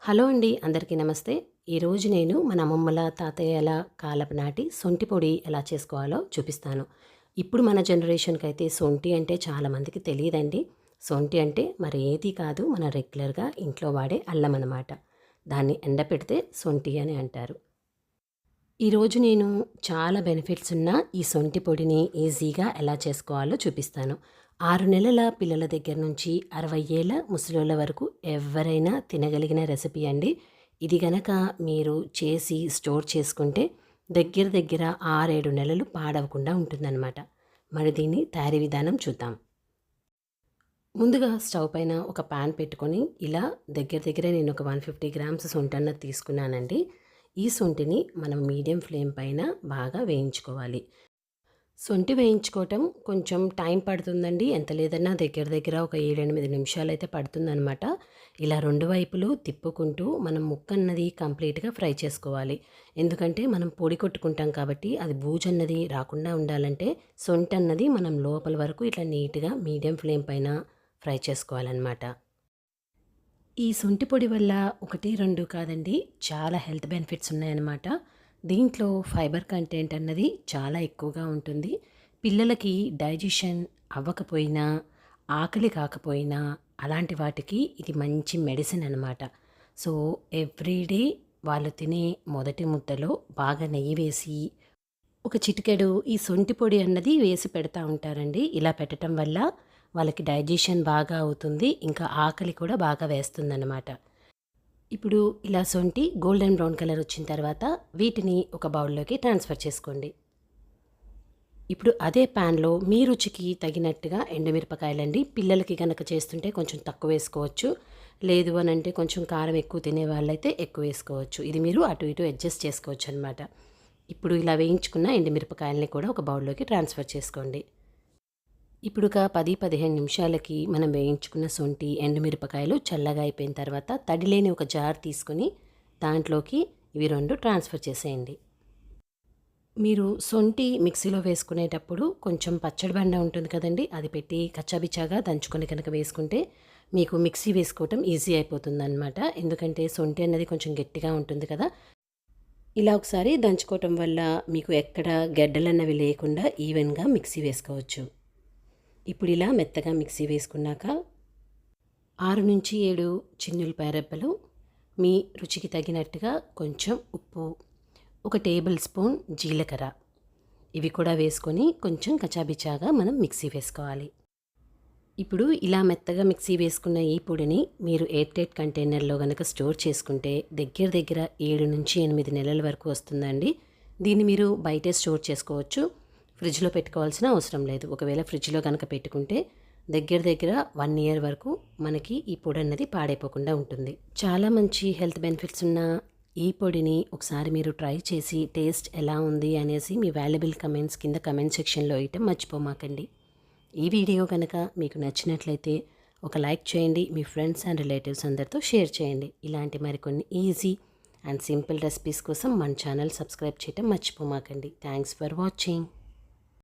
Hello అండి, అందరికీ నమస్తే. ఈరోజు నేను మన అమ్మమ్మల తాతయ్యల కాలపు నాటి సొంటి పొడి ఎలా చేసుకోవాలో చూపిస్తాను. ఇప్పుడు మన జనరేషన్కి అయితే సొంటి అంటే చాలామందికి తెలియదండి. సొంటి అంటే మరి ఏది కాదు, మన రెగ్యులర్గా ఇంట్లో వాడే అల్లం అన్నమాట. దాన్ని ఎండపెడితే సొంటి అని అంటారు. ఈరోజు నేను చాలా బెనిఫిట్స్ ఉన్న ఈ సొంటి పొడిని ఈజీగా ఎలా చేసుకోవాలో చూపిస్తాను. 6 నెలల పిల్లల దగ్గర నుంచి 60 ఏళ్ల ముసలోళ్ళ వరకు ఎవరైనా తినగలిగిన రెసిపీ అండి. ఇది గనక మీరు చేసి స్టోర్ చేసుకుంటే దగ్గర దగ్గర 6-7 నెలలు పాడవకుండా ఉంటుందన్నమాట. మరి దీన్ని తయారీ విధానం చూద్దాం. ముందుగా స్టవ్ పైన ఒక పాన్ పెట్టుకొని ఇలా దగ్గర దగ్గర నేను ఒక 150 గ్రామ్స్ సొంటన్నది తీసుకున్నానండి. ఈ సొంటిని మనం మీడియం ఫ్లేమ్ పైన బాగా వేయించుకోవాలి. సొంటి వేయించుకోవటం కొంచెం టైం పడుతుందండి. ఎంత లేదన్నా దగ్గర దగ్గర ఒక 7-8 నిమిషాలు అయితే పడుతుందనమాట. ఇలా రెండు వైపులు తిప్పుకుంటూ మనం ముక్కన్నది కంప్లీట్గా ఫ్రై చేసుకోవాలి. ఎందుకంటే మనం పొడి కొట్టుకుంటాం కాబట్టి అది బూజన్నది రాకుండా ఉండాలంటే సొంటి అన్నది మనం లోపల వరకు ఇట్లా నీట్గా మీడియం ఫ్లేమ్ పైన ఫ్రై చేసుకోవాలన్నమాట. ఈ శొంఠి పొడి వల్ల 1, 2 కాదండి, చాలా హెల్త్ బెనిఫిట్స్ ఉన్నాయన్నమాట. దీంట్లో ఫైబర్ కంటెంట్ అన్నది చాలా ఎక్కువగా ఉంటుంది. పిల్లలకి డైజెషన్ అవ్వకపోయినా, ఆకలి కాకపోయినా అలాంటి వాటికి ఇది మంచి మెడిసిన్ అన్నమాట. సో ఎవ్రీడే వాళ్ళు తినే మొదటి ముద్దలో బాగా నెయ్యి వేసి ఒక చిటికెడు ఈ శొంఠి పొడి అన్నది వేసి పెడతా ఉంటారండి. ఇలా పెట్టడం వల్ల వాళ్ళకి డైజెషన్ బాగా అవుతుంది. ఇంకా ఆకలి కూడా బాగా వేస్తుందన్నమాట. ఇప్పుడు ఇలా శొంఠి గోల్డెన్ బ్రౌన్ కలర్ వచ్చిన తర్వాత వీటిని ఒక బౌల్లోకి ట్రాన్స్ఫర్ చేసుకోండి. ఇప్పుడు అదే ప్యాన్లో మీ రుచికి తగినట్టుగా ఎండుమిరపకాయలండి. పిల్లలకి కనుక చేస్తుంటే కొంచెం తక్కువ వేసుకోవచ్చు. లేదు అని అంటే కొంచెం కారం ఎక్కువ తినే వాళ్ళైతే ఎక్కువ వేసుకోవచ్చు. ఇది మీరు అటు ఇటు అడ్జస్ట్ చేసుకోవచ్చు అనమాట. ఇప్పుడు ఇలా వేయించుకున్న ఎండుమిరపకాయలని కూడా ఒక బౌల్లోకి ట్రాన్స్ఫర్ చేసుకోండి. ఇప్పుడు ఒక 10-15 నిమిషాలకి మనం వేయించుకున్న శొంఠి ఎండుమిరపకాయలు చల్లగా అయిపోయిన తర్వాత తడిలేని ఒక జార్ తీసుకొని దాంట్లోకి ఇవి 2 ట్రాన్స్ఫర్ చేసేయండి. మీరు శొంఠి మిక్సీలో వేసుకునేటప్పుడు కొంచెం పచ్చడి బండ ఉంటుంది కదండి, అది పెట్టి కచ్చాబిచ్చాగా దంచుకొని కనుక వేసుకుంటే మీకు మిక్సీ వేసుకోవటం ఈజీ అయిపోతుందన్నమాట. ఎందుకంటే శొంఠి అన్నది కొంచెం గట్టిగా ఉంటుంది కదా. ఇలా ఒకసారి దంచుకోవటం వల్ల మీకు ఎక్కడ గడ్డలన్నవి లేకుండా ఈవెన్గా మిక్సీ వేసుకోవచ్చు. ఇప్పుడు ఇలా మెత్తగా మిక్సీ వేసుకున్నాక 6-7 చిన్నులపాయ రెబ్బలు, మీ రుచికి తగినట్టుగా కొంచెం ఉప్పు, 1 టేబుల్ స్పూన్ జీలకర్ర, ఇవి కూడా వేసుకొని కొంచెం కచాబిచాగా మనం మిక్సీ వేసుకోవాలి. ఇప్పుడు ఇలా మెత్తగా మిక్సీ వేసుకున్న ఈ పొడిని మీరు ఎయిర్ టైట్ కంటైనర్లో కనుక స్టోర్ చేసుకుంటే దగ్గర దగ్గర 7-8 నెలల వరకు వస్తుందండి. దీన్ని మీరు బయటే స్టోర్ చేసుకోవచ్చు. ఫ్రిడ్జ్లో పెట్టుకోవాల్సిన అవసరం లేదు. ఒకవేళ ఫ్రిడ్జ్లో కనుక పెట్టుకుంటే దగ్గర దగ్గర 1 ఇయర్ వరకు మనకి ఈ పొడి అన్నది పాడైపోకుండా ఉంటుంది. చాలా మంచి హెల్త్ బెనిఫిట్స్ ఉన్న ఈ పొడిని ఒకసారి మీరు ట్రై చేసి టేస్ట్ ఎలా ఉంది అనేసి మీ వాల్యుబుల్ కమెంట్స్ కింద కమెంట్ సెక్షన్లో వేయటం మర్చిపోమాకండి. ఈ వీడియో కనుక మీకు నచ్చినట్లయితే ఒక లైక్ చేయండి. మీ ఫ్రెండ్స్ అండ్ రిలేటివ్స్ అందరితో షేర్ చేయండి. ఇలాంటి మరికొన్ని ఈజీ అండ్ సింపుల్ రెసిపీస్ కోసం మన ఛానల్ సబ్స్క్రైబ్ చేయటం మర్చిపోమాకండి. Thanks for watching.